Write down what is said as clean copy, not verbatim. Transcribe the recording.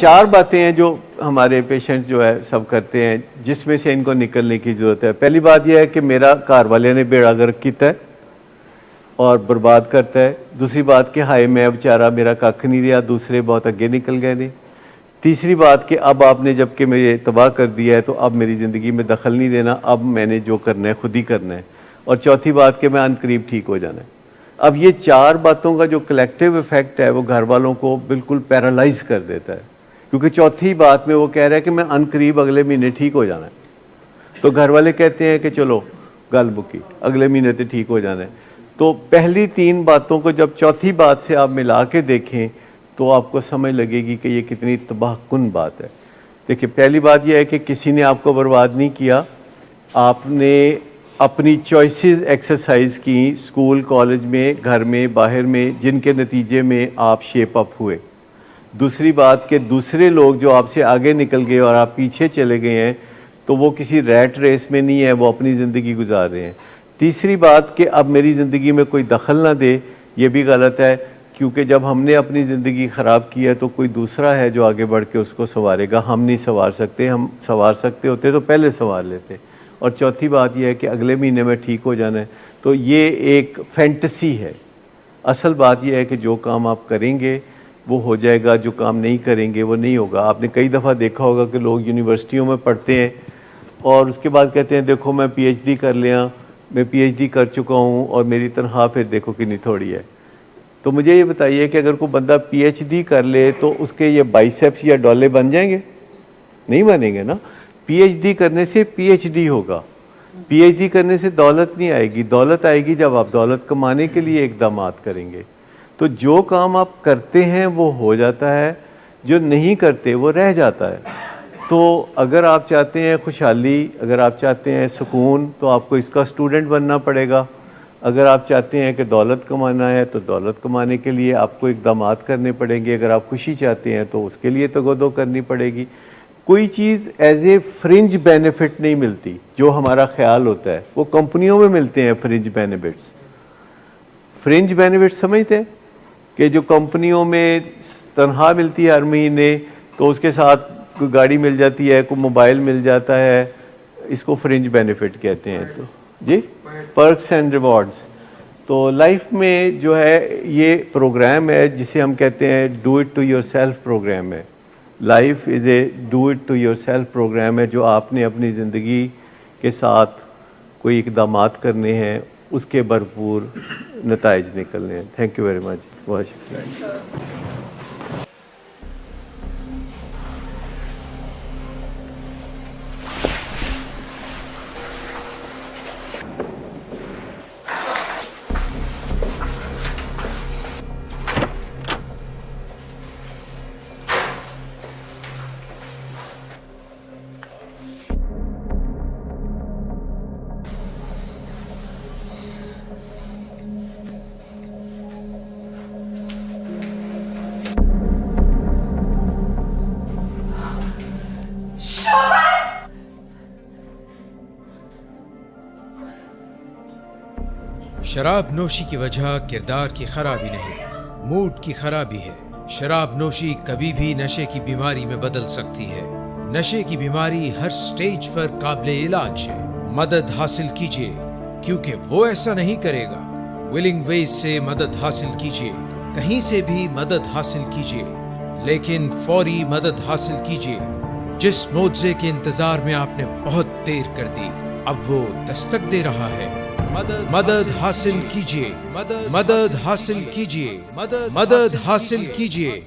4 باتیں ہیں جو ہمارے پیشنٹس جو ہے سب کرتے ہیں جس میں سے ان کو نکلنے کی ضرورت ہے. پہلی بات یہ ہے کہ میرا گھر والے نے بیڑا گرک کیتا ہے اور برباد کرتا ہے. دوسری بات کہ ہائے میں بیچارہ میرا کھ نہیں رہا, دوسرے بہت اگے نکل گئے نے. تیسری بات کہ اب آپ نے جب کہ مجھے تباہ کر دیا ہے تو اب میری زندگی میں دخل نہیں دینا, اب میں نے جو کرنا ہے خود ہی کرنا ہے. اور چوتھی بات کہ میں ان قریب ٹھیک ہو جانا ہے. اب یہ 4 باتوں کا جو کلیکٹیو ایفیکٹ ہے وہ گھر والوں کو بالکل پیرالائز کر دیتا ہے, کیونکہ چوتھی بات میں وہ کہہ رہا ہے کہ میں ان قریب اگلے مہینے ٹھیک ہو جانا ہے. تو گھر والے کہتے ہیں کہ چلو گل بکی, اگلے مہینے تو ٹھیک ہو جانا ہے. تو پہلی 3 باتوں کو جب چوتھی بات سے آپ ملا کے دیکھیں تو آپ کو سمجھ لگے گی کہ یہ کتنی تباہ کن بات ہے. دیکھیں, پہلی بات یہ ہے کہ کسی نے آپ کو برباد نہیں کیا, آپ نے اپنی چوائسز ایکسرسائز کی اسکول کالج میں, گھر میں, باہر میں, جن کے نتیجے میں آپ شیپ اپ ہوئے. دوسری بات کہ دوسرے لوگ جو آپ سے آگے نکل گئے اور آپ پیچھے چلے گئے ہیں تو وہ کسی ریٹ ریس میں نہیں ہے, وہ اپنی زندگی گزار رہے ہیں. تیسری بات کہ اب میری زندگی میں کوئی دخل نہ دے, یہ بھی غلط ہے, کیونکہ جب ہم نے اپنی زندگی خراب کی ہے تو کوئی دوسرا ہے جو آگے بڑھ کے اس کو سنوارے گا. ہم نہیں سنوار سکتے, ہم سنوار سکتے ہوتے تو پہلے سنوار لیتے. اور چوتھی بات یہ ہے کہ اگلے مہینے میں ٹھیک ہو جانا ہے. تو یہ ایک فینٹسی ہے. اصل بات یہ ہے کہ جو کام آپ کریں گے وہ ہو جائے گا, جو کام نہیں کریں گے وہ نہیں ہوگا. آپ نے کئی دفعہ دیکھا ہوگا کہ لوگ یونیورسٹیوں میں پڑھتے ہیں اور اس کے بعد کہتے ہیں دیکھو میں پی ایچ ڈی کر لیا, میں پی ایچ ڈی کر چکا ہوں اور میری تنخواہ پھر دیکھو کتنی تھوڑی ہے. تو مجھے یہ بتائیے کہ اگر کوئی بندہ پی ایچ ڈی کر لے تو اس کے یہ بائیسیپس یا ڈولے بن جائیں گے؟ نہیں بنیں گے نا. پی ایچ ڈی کرنے سے پی ایچ ڈی ہوگا, پی ایچ ڈی کرنے سے دولت نہیں آئے گی. دولت آئے گی جب آپ دولت کمانے کے لیے اقدامات کریں گے. تو جو کام آپ کرتے ہیں وہ ہو جاتا ہے, جو نہیں کرتے وہ رہ جاتا ہے. تو اگر آپ چاہتے ہیں خوشحالی, اگر آپ چاہتے ہیں سکون, تو آپ کو اس کا اسٹوڈنٹ بننا پڑے گا. اگر آپ چاہتے ہیں کہ دولت کمانا ہے تو دولت کمانے کے لیے آپ کو اقدامات کرنے پڑیں گے. اگر آپ خوشی چاہتے ہیں تو اس کے لیے تگودو کرنی پڑے گی. کوئی چیز ایز اے فرنج بینیفٹ نہیں ملتی جو ہمارا خیال ہوتا ہے, وہ کمپنیوں میں ملتے ہیں فرنج بینیفٹس. فرنج بینیفٹ سمجھتے ہیں کہ جو کمپنیوں میں تنخواہ ملتی ہے ہر مہینے تو اس کے ساتھ کوئی گاڑی مل جاتی ہے, کوئی موبائل مل جاتا ہے, اس کو فرنج بینیفٹ کہتے ہیں. تو جی پرکس اینڈ ریوارڈز. تو لائف میں جو ہے یہ پروگرام ہے جسے ہم کہتے ہیں do it to yourself program ہے. Life is a do it to yourself program ہے جو آپ نے اپنی زندگی کے ساتھ کوئی اقدامات کرنے ہیں, اس کے بھرپور نتائج نکلنے ہیں. Thank you very much. بہت شکریہ. شراب نوشی کی وجہ کردار کی خرابی نہیں, موڈ کی خرابی ہے. شراب نوشی کبھی بھی نشے کی بیماری میں بدل سکتی ہے. نشے کی بیماری ہر سٹیج پر قابل علاج ہے. مدد حاصل کیجیے کیونکہ وہ ایسا نہیں کرے گا. ولنگ ویز سے مدد حاصل کیجیے, کہیں سے بھی مدد حاصل کیجیے, لیکن فوری مدد حاصل کیجیے. جس معجزے کے انتظار میں آپ نے بہت دیر کر دی اب وہ دستک دے رہا ہے. مدد حاصل کیجیے, مدد حاصل کیجیے, مدد حاصل کیجیے.